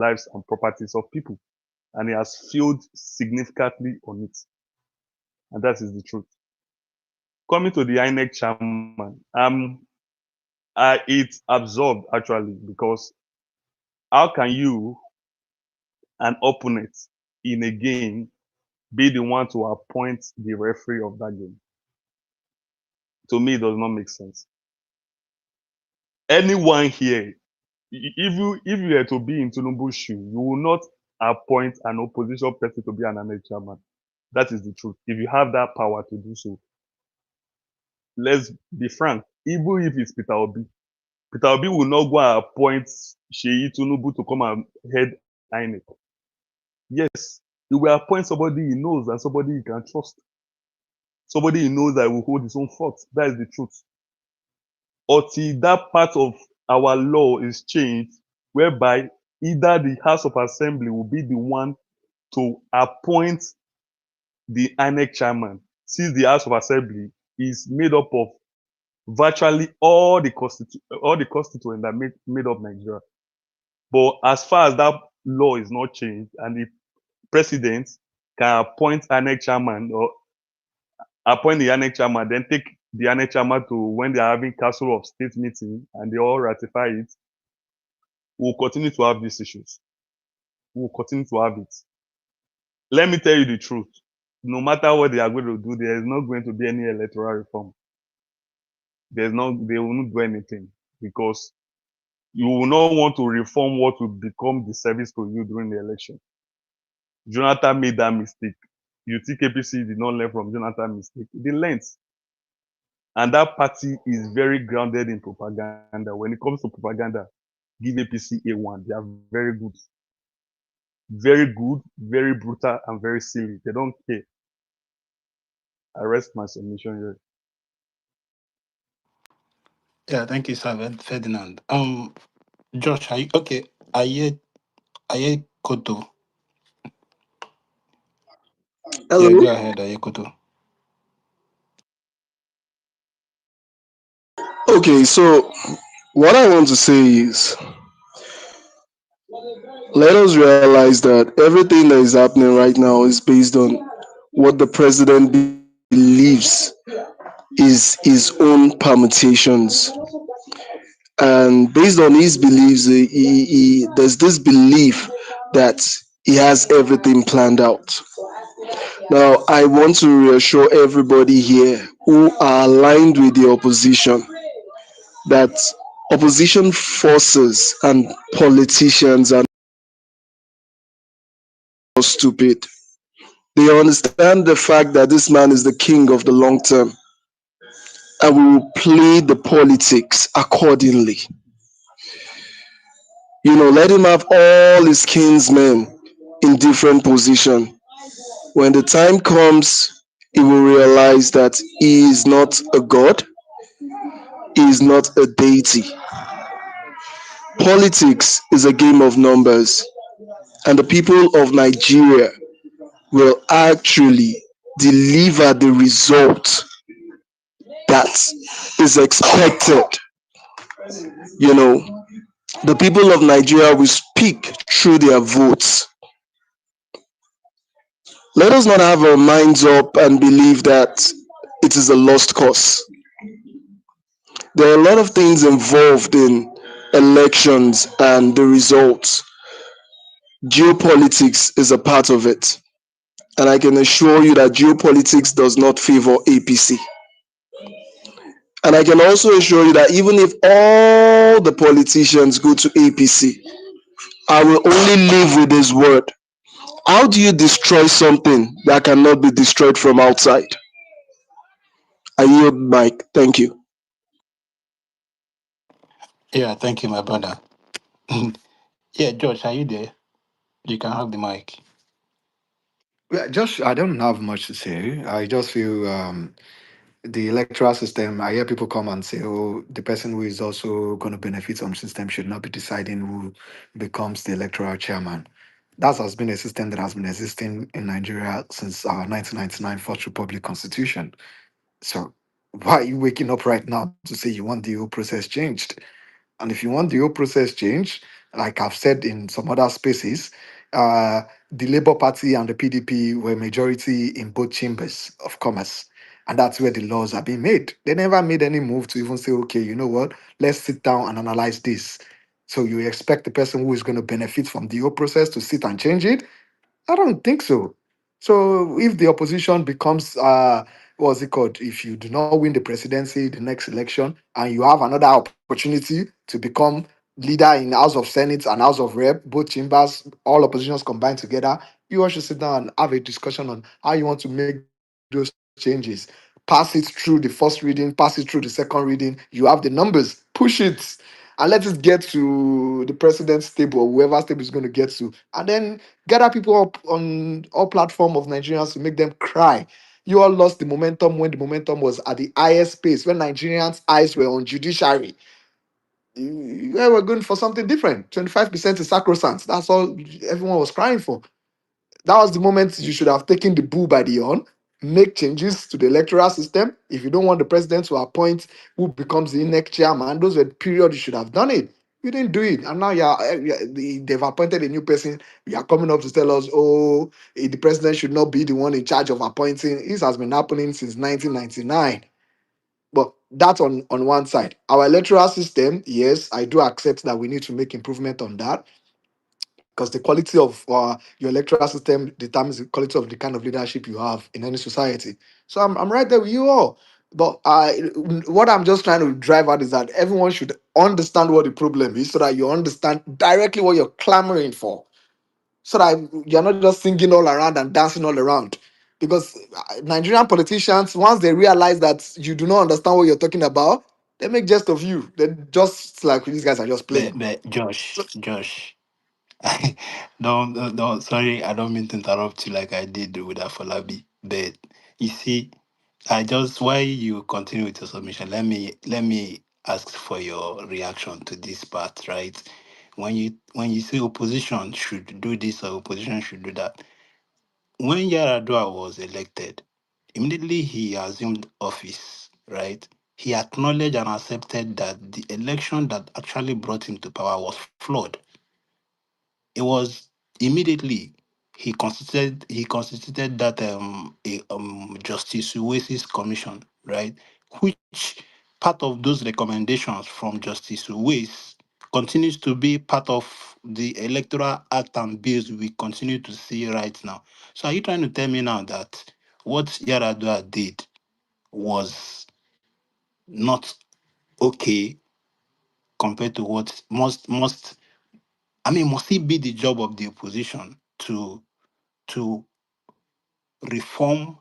lives and properties of people. And he has failed significantly on it. And that is the truth. Coming to the INEC chairman, it's absurd actually, because how can you, an opponent in a game, be the one to appoint the referee of that game? To me, it does not make sense. Anyone here, if you were to be in Tinubu's shoe, you will not appoint an opposition person to be an INEC chairman. That is the truth. If you have that power to do so, let's be frank. Even if it's Peter Obi will not go and appoint Sheyi Tinubu to come and head INEC. Yes, he will appoint somebody he knows and somebody he can trust. Somebody he knows that will hold his own forth. That is the truth. Until that part of our law is changed, whereby either the House of Assembly will be the one to appoint the INEC chairman, since the House of Assembly is made up of virtually all the constituents that made up Nigeria. But as far as that law is not changed and the president can appoint INEC chairman or appoint the INEC chairman, then take the INEC chairman to when they are having Council of State meeting and they all ratify it, we'll continue to have these issues. We'll continue to have it. Let me tell you the truth. No matter what they are going to do, there is not going to be any electoral reform. They will not do anything, because you will not want to reform what will become the service to you during the election. Jonathan made that mistake. You think APC did not learn from Jonathan's mistake? They learned. And that party is very grounded in propaganda. When it comes to propaganda, give APC A1. They are very good. Very good, very brutal, and very silly. They don't care. I rest my submission here. Yeah, thank you, Sir Ferdinand. Josh, are you okay? Aye Koto. Hello. Yeah, go ahead, Aye Koto. Okay, so what I want to say is, let us realize that everything that is happening right now is based on what the president believes is his own permutations. And based on his beliefs, there's this belief that he has everything planned out. Now, I want to reassure everybody here who are aligned with the opposition that opposition forces and politicians are not stupid. They understand the fact that this man is the king of the long term, and we will play the politics accordingly. Let him have all his kinsmen in different position. When the time comes, he will realize that he is not a god, he is not a deity. Politics is a game of numbers, and the people of Nigeria will actually deliver the result that is expected. You know, the people of Nigeria will speak through their votes. Let us not have our minds up and believe that it is a lost cause. There are a lot of things involved in elections and the results. Geopolitics is a part of it. And I can assure you that geopolitics does not favor APC. And I can also assure you that even if all the politicians go to APC, I will only live with this word. How do you destroy something that cannot be destroyed from outside? I yield Mike. Thank you. Yeah, thank you, my brother. Yeah, Josh, are you there? You can have the mic. Yeah, just I don't have much to say. I just feel the electoral system. I hear people come and say, "Oh, the person who is also going to benefit from system should not be deciding who becomes the electoral chairman." That has been a system that has been existing in Nigeria since our 1999 Fourth Republic Constitution. So why are you waking up right now to say you want the whole process changed? And if you want the whole process change, like I've said in some other spaces, the Labour Party and the PDP were majority in both chambers of commerce. And that's where the laws are being made. They never made any move to even say, okay, you know what, let's sit down and analyze this. So you expect the person who is going to benefit from the whole process to sit and change it? I don't think so. So if the opposition becomes what's it called? If you do not win the presidency the next election and you have another opportunity to become leader in House of Senate and House of Rep, both chambers, all oppositions combined together, you all should sit down and have a discussion on how you want to make those changes. Pass it through the first reading, pass it through the second reading. You have the numbers, push it and let it get to the president's table or whoever's table is going to get to, and then gather people up on all platform of Nigerians to make them cry. You all lost the momentum when the momentum was at the highest pace, when Nigerians' eyes were on judiciary. You guys were going for something different. 25% is sacrosanct. That's all everyone was crying for. That was the moment you should have taken the bull by the horn, make changes to the electoral system. If you don't want the president to appoint who becomes the next chairman, those were the period you should have done it. You didn't do it, and now they've appointed a new person. You are coming up to tell us, oh, the president should not be the one in charge of appointing. This has been happening since 1999. But that's on one side. Our electoral system, yes, I do accept that we need to make improvement on that because the quality of your electoral system determines the quality of the kind of leadership you have in any society. So I'm right there with you all. But what I'm just trying to drive at is that everyone should understand what the problem is so that you understand directly what you're clamoring for. So that you're not just singing all around and dancing all around. Because Nigerian politicians, once they realize that you do not understand what you're talking about, they make jest of you. They just like these guys are just playing. But So Josh, don't. Sorry, I don't mean to interrupt you like I did with Afolabi. But you see, I just while you continue with your submission, let me ask for your reaction to this part, right? When you say opposition should do this or opposition should do that, when Yaradua was elected, immediately he assumed office, right? He acknowledged and accepted that the election that actually brought him to power was flawed. It was immediately he constituted that Justice Uwesis commission, right? Which part of those recommendations from Justice Uwais continues to be part of the Electoral Act and bills we continue to see right now. So are you trying to tell me now that what Yaradua did was not okay compared to what must it be the job of the opposition to reform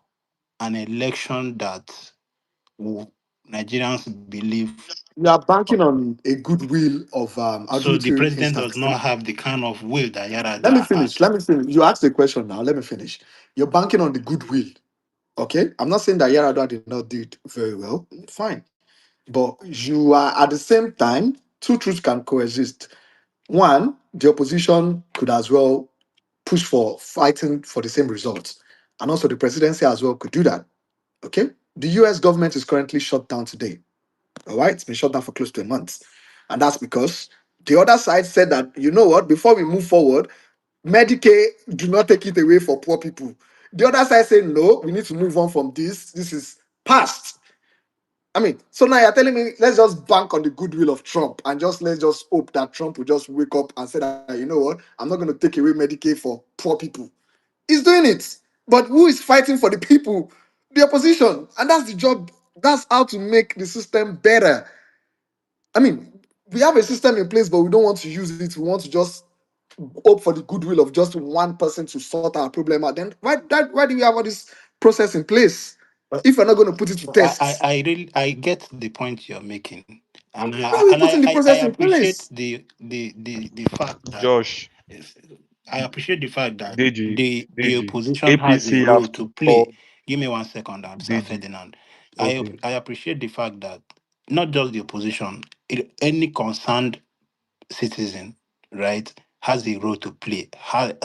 an election that will, Nigerians believe. we are banking on a goodwill of how do So you the say president does not have the kind of will that let me Yaradua finish. had. Let me finish. You asked a question now. Let me finish. You're banking on the goodwill. Okay. I'm not saying that Yaradua did not do it very well. Fine. But you are at the same time, two truths can coexist. One, the opposition could as well push for fighting for the same results. And also the presidency as well could do that. Okay. The US government is currently shut down today. All right. It's been shut down for close to a month. And that's because the other side said that, you know what, before we move forward, Medicaid, do not take it away for poor people. The other side said, no, we need to move on from this. This is past. I mean, so now you're telling me let's just bank on the goodwill of Trump and just let's just hope that Trump will just wake up and say that, you know what, I'm not going to take away Medicaid for poor people. He's doing it. But who is fighting for the people? The opposition. And that's the job. That's how to make the system better. I mean, we have a system in place, but we don't want to use it. We want to just hope for the goodwill of just one person to sort our problem out. Then why do we have all this process in place if we're not going to put it to test? I get the point you're making, and Why are we putting the I process in appreciate place? the fact that Josh, I appreciate the fact that Deji, the Deji, opposition has a APC role have to play. called Give me 1 second, Sir Deji. Ferdinand. Okay. I appreciate the fact that not just the opposition, any concerned citizen, right, has a role to play.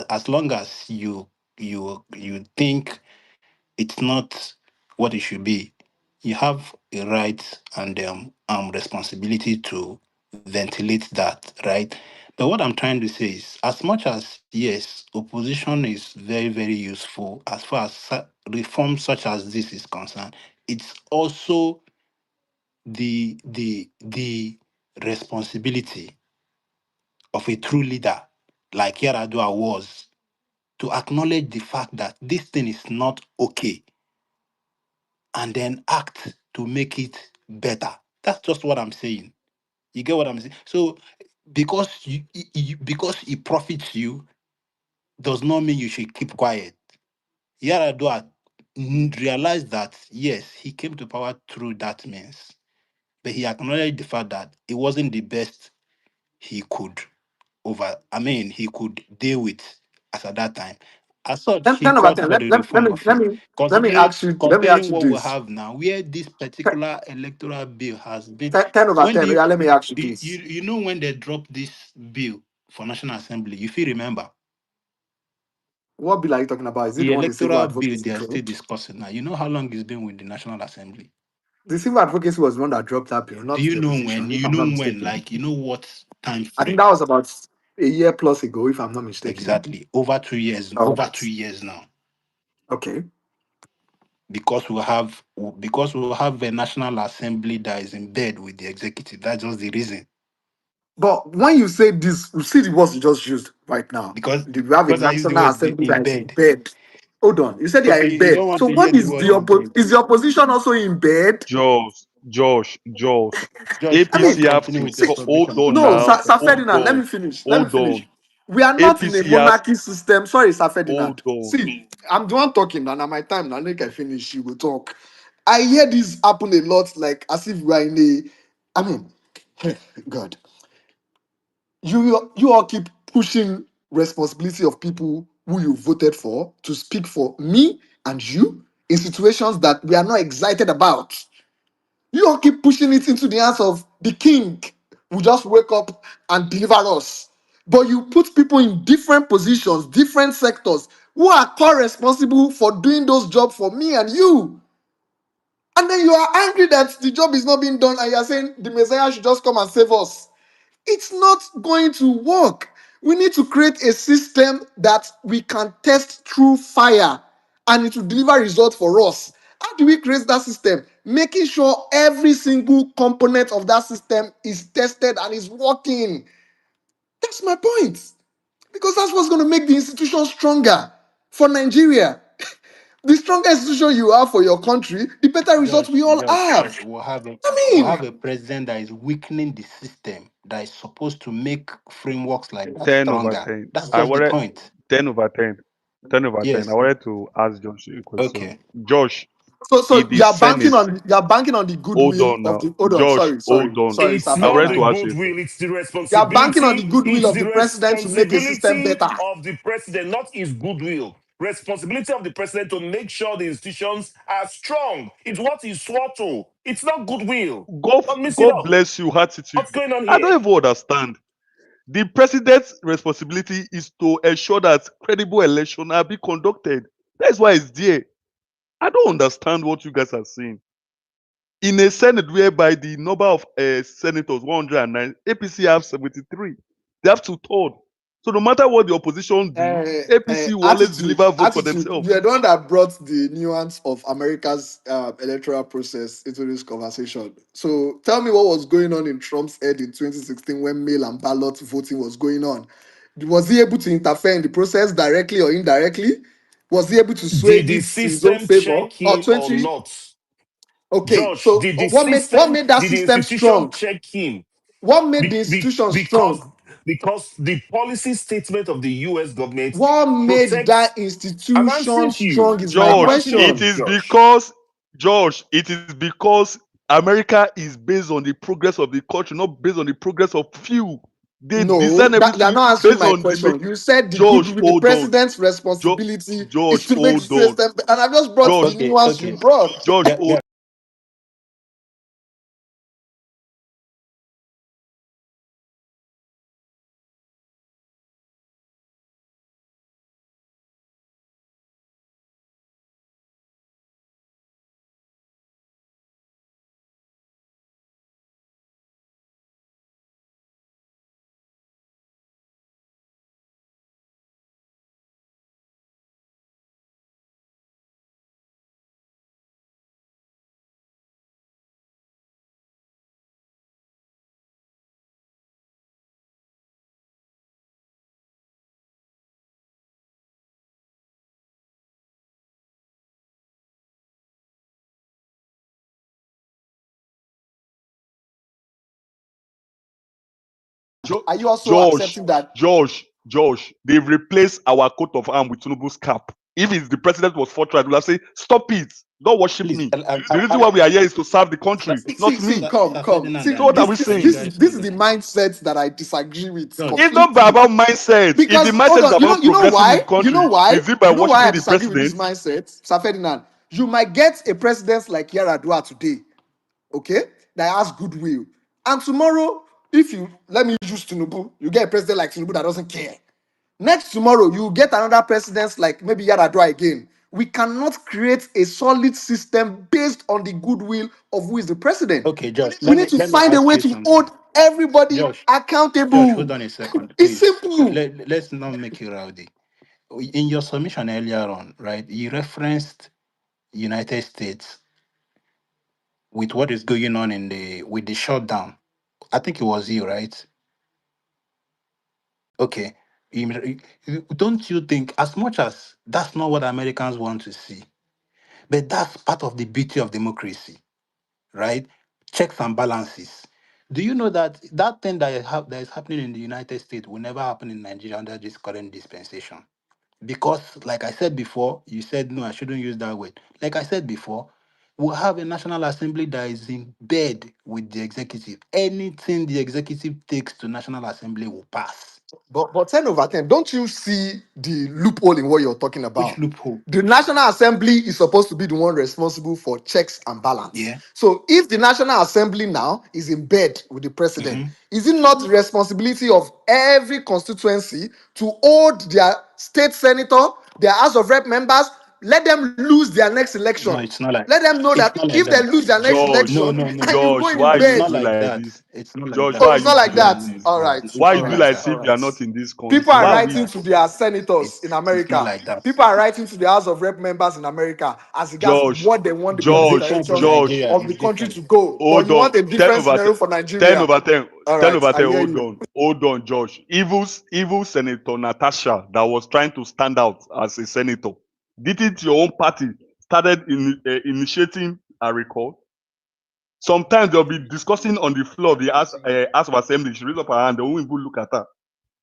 As long as you think it's not what it should be, you have a right and responsibility to ventilate that, right? But what I'm trying to say is, as much as yes, opposition is very, very useful as far as reform such as this is concerned, it's also the responsibility of a true leader like Yaradua was to acknowledge the fact that this thing is not okay and then act to make it better. That's just what I'm saying. You get what I'm saying? So because because it profits you does not mean you should keep quiet. Yaradua realized that yes, he came to power through that means, but he acknowledged the fact that it wasn't the best he could he could deal with as at that time. As such, he 10 over called 10. for the reform of it. Let me Considering ask you, considering what we this. have now, where this particular electoral bill has been, 10 over when 10. the Yeah, let me ask you you, this. you know when they dropped this bill for National Assembly, if you remember, What bill are you talking about? Is it the the one the civil electoral bill advocacy they are still dropped? discussing now. You know how long it's been with the National Assembly? The civil advocacy was the one that dropped that bill, Do not you the know when? opposition, if You I'm not know when? mistaken. Like you know what time I think frame? that was about a year plus ago, if I'm not mistaken. Exactly. Over 2 years. All Over right. 2 years now. Okay. Because we have a National Assembly that is in bed with the executive. That's just the reason. But when you say this, you see the words you just used right now. Because We have a because I use the national word assembly in that is in bed. bed. Hold on. You said they are Okay, in you don't bed. want So to hear what the is word in bed. is the opposition also in bed? Josh. I mean, Just APC have continue to with your hold submission, on please. no, now. Sir Hold Ferdinand, let on. me finish. Let me Hold on. finish. We are not in a APC have monarchy system. Sorry, Sir hold Ferdinand. on. See, I'm the one talking, and at my time, now make I finish, you will talk. I hear this happen a lot, like as if we're in a. I mean, God, you all keep pushing responsibility of people who you voted for to speak for me and you in situations that we are not excited about. You all keep pushing it into the hands of the king who just wake up and deliver us. But you put people in different positions, different sectors, who are co-responsible for doing those jobs for me and you. And then you are angry that the job is not being done and you are saying the Messiah should just come and save us. It's not going to work. We need to create a system that we can test through fire and it will deliver results for us. How do we create that system? Making sure every single component of that system is tested and is working. That's my point. Because that's what's going to make the institution stronger for Nigeria. The stronger institution you have for your country, the better results we all have. I We'll mean, have a president that is weakening the system that is supposed to make frameworks like that 10 over stronger. 10. That's I just the wanted point. 10 over 10. 10 over 10. I Yes. wanted to ask Josh a question. Okay. Josh, so in the Senate, you're banking on the hold goodwill on of now. the hold on, Josh, sorry, hold sorry, on. sorry, It's Sir I not wanted the to Ferdinand. ask you a question. goodwill, it's the You're banking on the responsibility. goodwill It's of the the president to make a system responsibility better. of the president, not his goodwill. Responsibility of the president to make sure the institutions are strong. It's what he swore to. It's not goodwill. Don't mix it God up. bless you, attitude. What's going on I here? don't even understand. The president's responsibility is to ensure that credible elections are being conducted. That's why it's there. I don't understand what you guys are saying. In a Senate whereby the number of senators 109, APC have 73. They have two-thirds. So no matter what the opposition do, APC will always deliver vote for Attitude. themselves. You're the one that brought the nuance of America's electoral process into this conversation. So tell me what was going on in Trump's head in 2016 when mail and ballot voting was going on. Was he able to interfere in the process directly or indirectly? Was he able to sway Did the it to his own system favor? check Or him or 20? not? Okay, Josh, so what made that did the system institution strong? check him? What made Be, the be, institution because strong? the policy statement of the US government What made protects. that I'm institution answering to you. strong is my I'm Josh, answering it you, question. is Josh. because Josh, it is because America is based on the progress of the country, not based on the progress of few. They No, design that you're everything not answering based my on the question. You said Josh, the hold on. president's Jo- responsibility is Josh, to make the hold on. system, and I just brought the Josh, Okay. nuance you Okay. brought. Josh, Yeah. hold Yeah. Are you also Josh, accepting that? Josh, they've replaced our coat of arms with Tinubu's cap. If it's the president was forthright, we'll have say, stop it. Don't worship Please, me. The reason why we are here is to serve the country, not See, me. come. Ferdinand, See, So what are we can you saying? guys this hold is the on? mindset that I disagree with Josh, It's not completely. about mindset. If the Because hold mindset is on, about you know progressing why? the country, is it by You know why I worshiping the disagree with this president? mindset, Sir Ferdinand? You might get a president like Yaradua today, okay, that has goodwill. And tomorrow, if you let me use Tinubu, you get a president like Tinubu that doesn't care. Next tomorrow, you get another president like maybe Yaradua again. We cannot create a solid system based on the goodwill of who is the president. okay, Josh, We need to let me find a ask way you to something. hold everybody Josh, hold accountable. on a second, It's please. simple. Let's not make it rowdy. In your submission earlier on, right, you referenced United States with what is going on in the with the shutdown. I think it was you, right? Okay. Don't you think, as much as that's not what Americans want to see, but that's part of the beauty of democracy, right? Checks and balances. Do you know that that thing that is happening in the United States will never happen in Nigeria under this current dispensation? Because, like I said before, you said no, I shouldn't use that word. Like I said before, we'll have a National Assembly that is in bed with the executive. Anything the executive takes to National Assembly will pass. But 10/10, don't you see the loophole in what you're talking Which about? loophole? The National Assembly is supposed to be the one responsible for checks and balance. Yeah. So if the National Assembly now is in bed with the president, Hmm. is it not the responsibility of every constituency to hold their state senator, their House of Rep members, let them lose their next No, election? it's not like Let them know it's that not like if they that. lose their next Josh, No, election no, no, and no. you Josh, going why in are It's you not bed, doing like like that. this? It's not like Josh, that. why oh, are it's you not like doing like that. Ferdinand, this? All right, it's Why not you all do like right, like that. all if you are right. not in this People country? are Why are writing we? to their senators in It's not America. like that. People are writing to the House of Rep members in America as regards to Josh, what they want the But policy Josh, different in direction Josh, Nigeria of the is country different. to go. But hold you on. want a 10 different over 10. scenario for 10 Nigeria. over 10. All 10 right, over I 10. hear Hold you. on. Hold on, Josh. Evil Senator Natasha that was trying to stand out as a senator. Didn't your own party started initiating a recall? Sometimes they'll be discussing on the floor of the House of Assembly. She raise up her hand. They won't even look at her.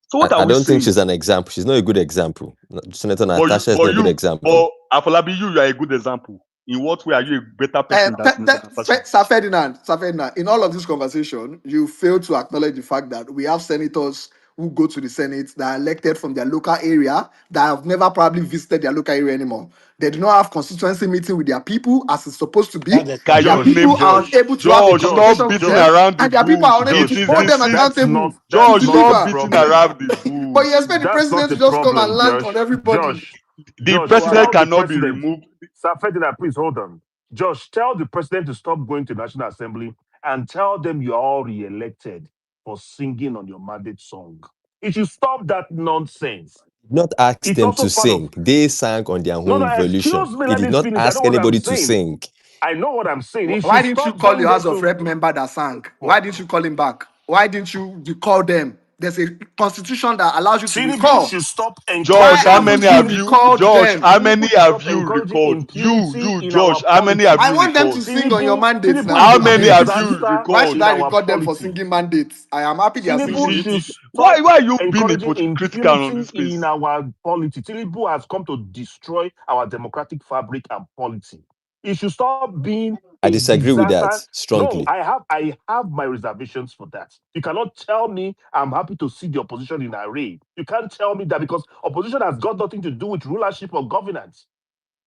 So what are I we don't think saying? she's an example. She's not a good example. Senator But you, Natasha is but not a good you, example. but Afolabi, you are a good example. In what way are you a better person than Senator Natasha? Sir Ferdinand, in all of this conversation, you fail to acknowledge the fact that we have senators who go to the Senate that are elected from their local area that have never probably visited their local area anymore. They do not have constituency meeting with their people as it's supposed to be. That's Can Their you Josh, name? people are Josh, unable to have a George, Josh, stop conversation with beating them, Josh, around the and their people are bush. unable It Josh, to is hold them this that's simple. not accountable to that's George, not the stop deliver. beating problem. around the But you bush. expect the That's not president to the just come and problem, land on Josh. everybody. Josh, The Josh, so president tell the cannot be president, removed. Sir Ferdinand, please hold on. Josh, tell the president to stop going to National Assembly and tell them you are all re-elected for singing on your mandate song. It should stop that nonsense. Not ask It's them also to part of sing. They sang on their no, no, own volition. excuse me, He let did me not finish. I know ask what I'm anybody to saying. sing. I know what I'm saying. He Why should didn't you stop call telling your them House of to Rep member that sang? Why didn't you call him back? Why didn't you recall them? There's a constitution that allows you to Tinubu recall. should stop Why George, encouraging how many haven't you have impunity. you? recalled George, them? how many Tinubu should have stop you encouraging recalled? impunity You, in our George, how many have politics. I you want them to recalled? sing on your mandate Tinubu now. How is I'm a many happy. have you disaster Why should recalled? in I our record them for polity. singing mandates? I am happy they are You singing Tinubu see, it. should why stop are you being encouraging critical on impunity this in space? our polity. Tinubu has come to destroy our democratic fabric and polity. He should stop being I a disagree with that disaster. No, strongly. I have my reservations for that. You cannot tell me I'm happy to see the opposition in array. You can't tell me that because opposition has got nothing to do with rulership or governance.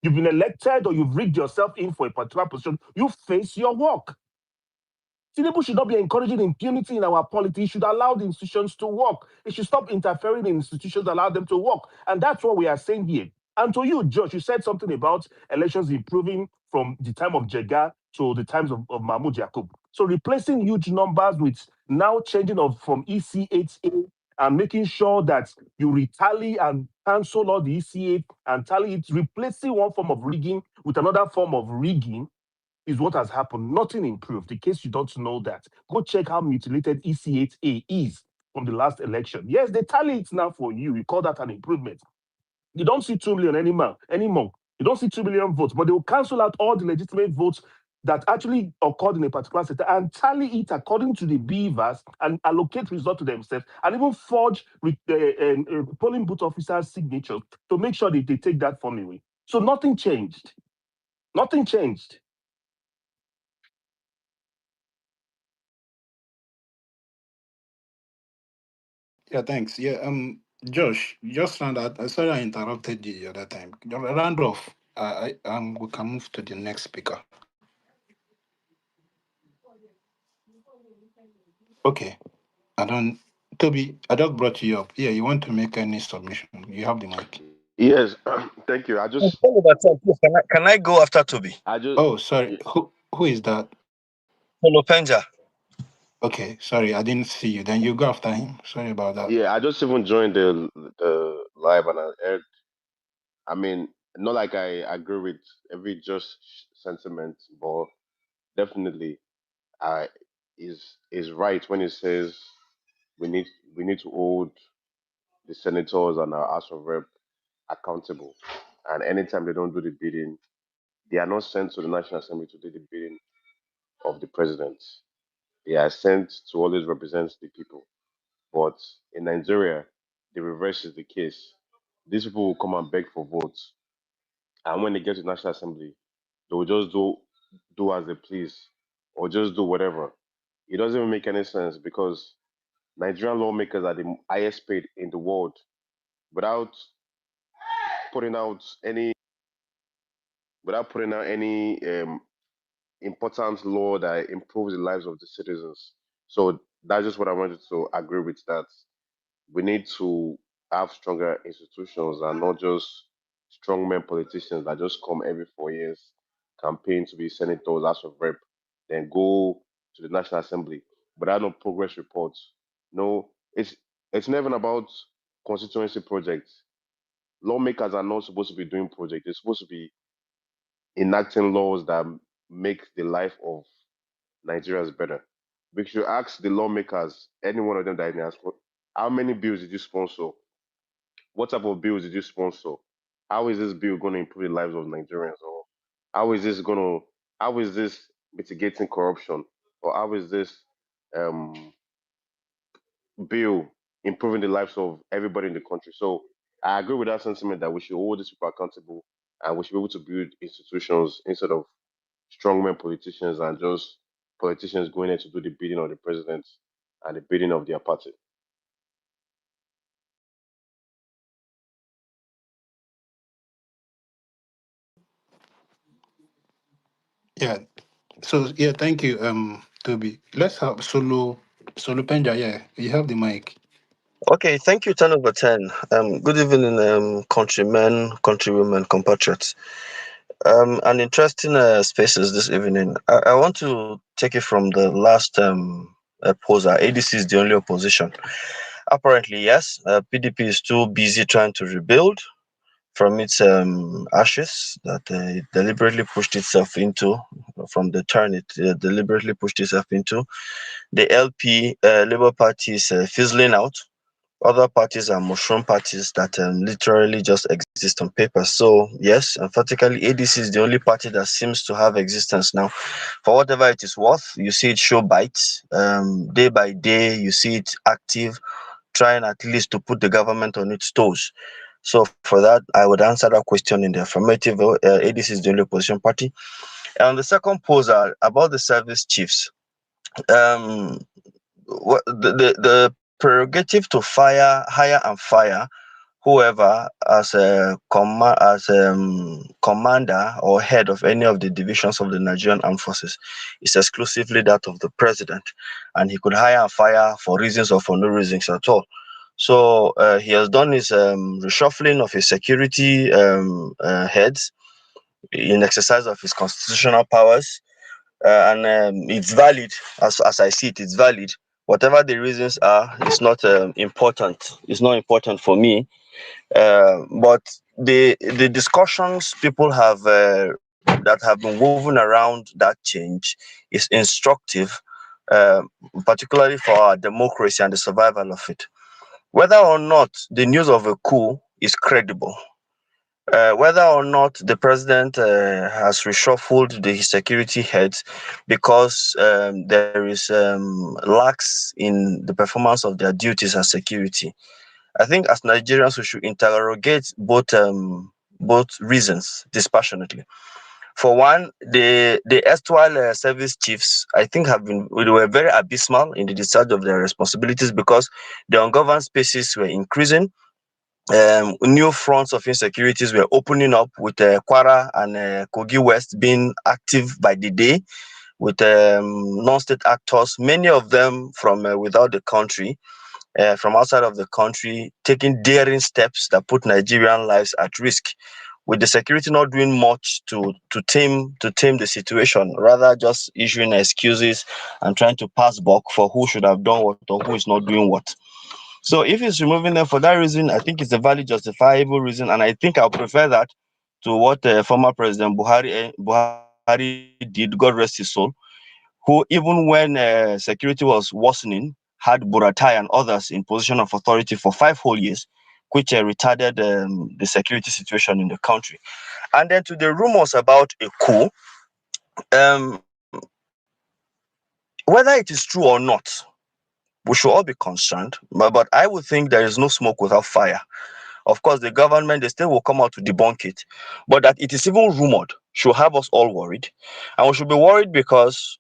You've been elected or you've rigged yourself in for a particular position. You face your work. Tinubu should not be encouraging impunity in our polity. He should allow the institutions to work. He should stop interfering in institutions, allow them to work. And that's what we are saying here. And to you, Josh, you said something about elections improving from the time of Jega to the times of Mahmoud Yakub. So replacing huge numbers with now changing from EC8A and making sure that you retally and cancel all the EC8 and tally it, replacing one form of rigging with another form of rigging is what has happened. Nothing improved. In case you don't know that, go check how mutilated EC8A is from the last election. Yes, they tally it now for you. We call that an improvement. You don't see 2 million anymore. You don't see 2 million votes, but they will cancel out all the legitimate votes that actually occurred in a particular sector and tally it according to the beavers and allocate results to themselves and even forge polling booth officers' signatures to make sure that they take that form away. So nothing changed. Nothing changed. Yeah, thanks. Yeah, Josh, just round out. Sorry I interrupted you the other time. Round off. We can move to the next speaker. Okay. I don't. Toby, I just brought you up. Yeah, you want to make any submission? You have the mic. Yes, thank you. Please, can I go after Toby? I just, Oh, sorry. y- Who is that? Solo Penja. Okay, sorry, I didn't see you. Then you go after him. Sorry about that. yeah, I just even joined the live and I heard. I mean, not like I agree with every just sentiment, but definitely, I is right when he says we need we need to hold the senators and our House of Rep accountable, and anytime they don't do the bidding, they are not sent to the National Assembly to do the bidding of the president. They are sent to always represent the people. But in Nigeria, the reverse is the case. These people will come and beg for votes, and when they get to National Assembly, they will just do as they please, or just do whatever. It doesn't even make any sense because Nigerian lawmakers are the highest paid in the world without putting out any without putting out any important law that improves the lives of the citizens. So that's just what I wanted to agree with, that we need to have stronger institutions and not just strongmen politicians that just come every 4 years, campaign to be senators, House of Rep, then go to the National Assembly without no progress reports. No, it's never about constituency projects. Lawmakers are not supposed to be doing projects. They're supposed to be enacting laws that make the life of Nigerians better. We should ask the lawmakers, any one of them that is asked, how many bills did you sponsor? What type of bills did you sponsor? How is this bill going to improve the lives of Nigerians? Or how is this going to, how is this mitigating corruption? Or how is this um, bill improving the lives of everybody in the country? So I agree with that sentiment that we should hold these people accountable and we should be able to build institutions instead of strongmen politicians and just politicians going there to do the bidding of the president and the bidding of their party. Yeah. So yeah, thank you, Toby. Let's have Solo Penja. Yeah, you have the mic. Okay, thank you, 10 over 10. Good evening, countrymen, countrywomen, compatriots. An interesting spaces this evening. I want to take it from the last poser. ADC is the only opposition. Apparently, yes, PDP is too busy trying to rebuild from its ashes that it deliberately pushed itself into, from the turn it deliberately pushed itself into. The LP, Labour Party, is fizzling out. Other parties are mushroom parties that literally just exist on paper. So yes, emphatically, ADC is the only party that seems to have existence now. For whatever it is worth, you see it show bites day by day. You see it active, trying at least to put the government on its toes. So for that, I would answer that question in the affirmative. ADC is the only opposition party. And the second poser about the service chiefs. Um, the prerogative to hire and fire whoever as commander or head of any of the divisions of the Nigerian Armed Forces is exclusively that of the president, and he could hire and fire for reasons or for no reasons at all. So he has done his reshuffling of his security heads in exercise of his constitutional powers, and it's valid as I see it. It's valid. Whatever the reasons are, it's not important. It's not important for me. But the discussions people have that have been woven around that change is instructive, uh, particularly for our democracy and the survival of it. Whether or not the news of a coup is credible, Whether or not the president has reshuffled the security heads because there is lacks in the performance of their duties as security. I think as Nigerians we should interrogate both reasons dispassionately. For one, the erstwhile service chiefs, I think, they were very abysmal in the discharge of their responsibilities because the ungoverned spaces were increasing. New fronts of insecurities were opening up with Kwara and Kogi West being active by the day with non-state actors, many of them from without the country, from outside of the country, taking daring steps that put Nigerian lives at risk. With the security not doing much to tame the situation, rather just issuing excuses and trying to pass buck for who should have done what or who is not doing what. So if it's removing them for that reason, I think it's a valid, justifiable reason, and I think I'll prefer that to what former President Buhari did, God rest his soul, who even when security was worsening, had Buratai and others in position of authority for 5 whole years, which retarded the security situation in the country. And then to the rumors about a coup, um, whether it is true or not, we should all be concerned. But I would think there is no smoke without fire. Of course, the government, they still will come out to debunk it. But that it is even rumored should have us all worried. And we should be worried because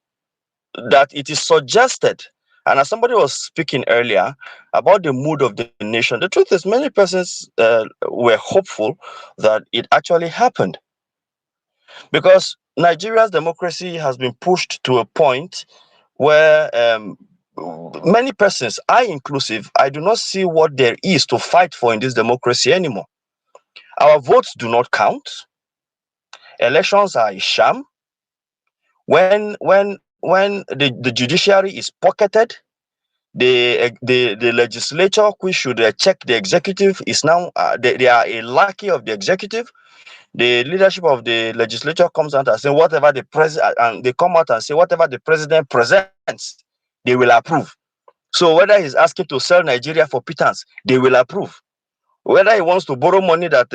that it is suggested. And as somebody was speaking earlier about the mood of the nation, the truth is many persons were hopeful that it actually happened because Nigeria's democracy has been pushed to a point where many persons, I inclusive, I do not see what there is to fight for in this democracy anymore. Our votes do not count. Elections are a sham. When the judiciary is pocketed, the legislature, which should check the executive, is now they are a lackey of the executive. The leadership of the legislature comes out and say whatever the president, and they come out and say whatever the president presents, they will approve. So whether he's asking to sell Nigeria for pittance, they will approve. Whether he wants to borrow money that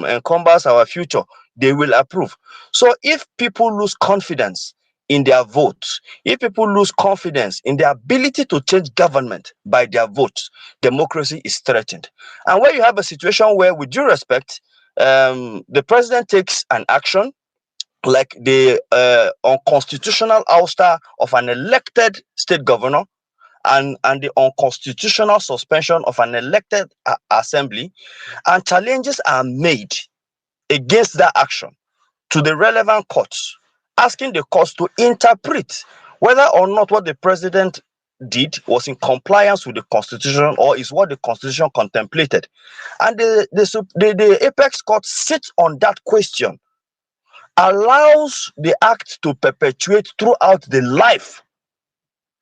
encumbers our future, they will approve. So if people lose confidence in their votes, if people lose confidence in their ability to change government by their votes, democracy is threatened. And when you have a situation where, with due respect, the president takes an action like the unconstitutional ouster of an elected state governor and the unconstitutional suspension of an elected assembly, and challenges are made against that action to the relevant courts, asking the courts to interpret whether or not what the president did was in compliance with the constitution or is what the constitution contemplated. And the apex court sits on that question, allows the act to perpetuate throughout the life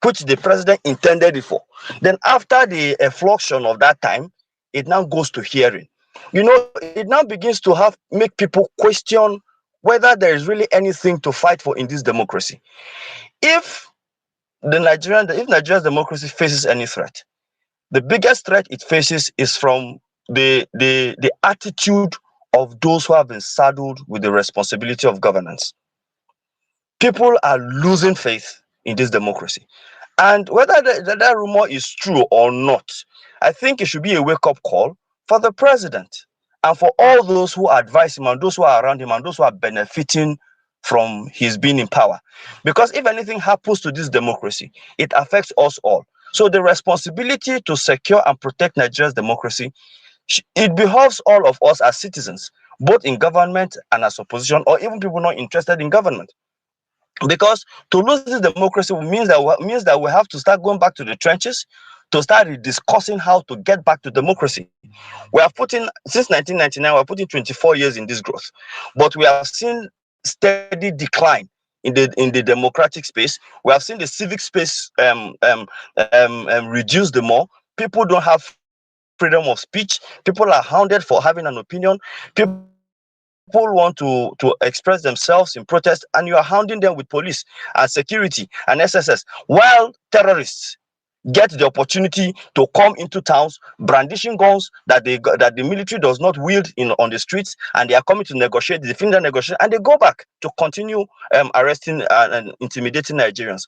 which the president intended it for. Then after the effluxion of that time, it now goes to hearing. It now begins to make people question whether there is really anything to fight for in this democracy. If Nigeria's democracy faces any threat, the biggest threat it faces is from the attitude of those who have been saddled with the responsibility of governance. People are losing faith in this democracy. And whether that rumor is true or not, I think it should be a wake-up call for the president and for all those who advise him and those who are around him and those who are benefiting from his being in power. Because if anything happens to this democracy, it affects us all. So the responsibility to secure and protect Nigeria's democracy, it behoves all of us as citizens, both in government and as opposition, or even people not interested in government. Because to lose this democracy means that we have to start going back to the trenches to start discussing how to get back to democracy. We have put in since 1999, we have put in 24 years in this growth, but we have seen steady decline in the democratic space. We have seen the civic space reduce the more. People don't have freedom of speech. People are hounded for having an opinion. People want to express themselves in protest, and you are hounding them with police and security and SSS, while terrorists get the opportunity to come into towns brandishing guns that the military does not wield on the streets, and they are coming to negotiate, defend the negotiation, and they go back to continue arresting and intimidating Nigerians.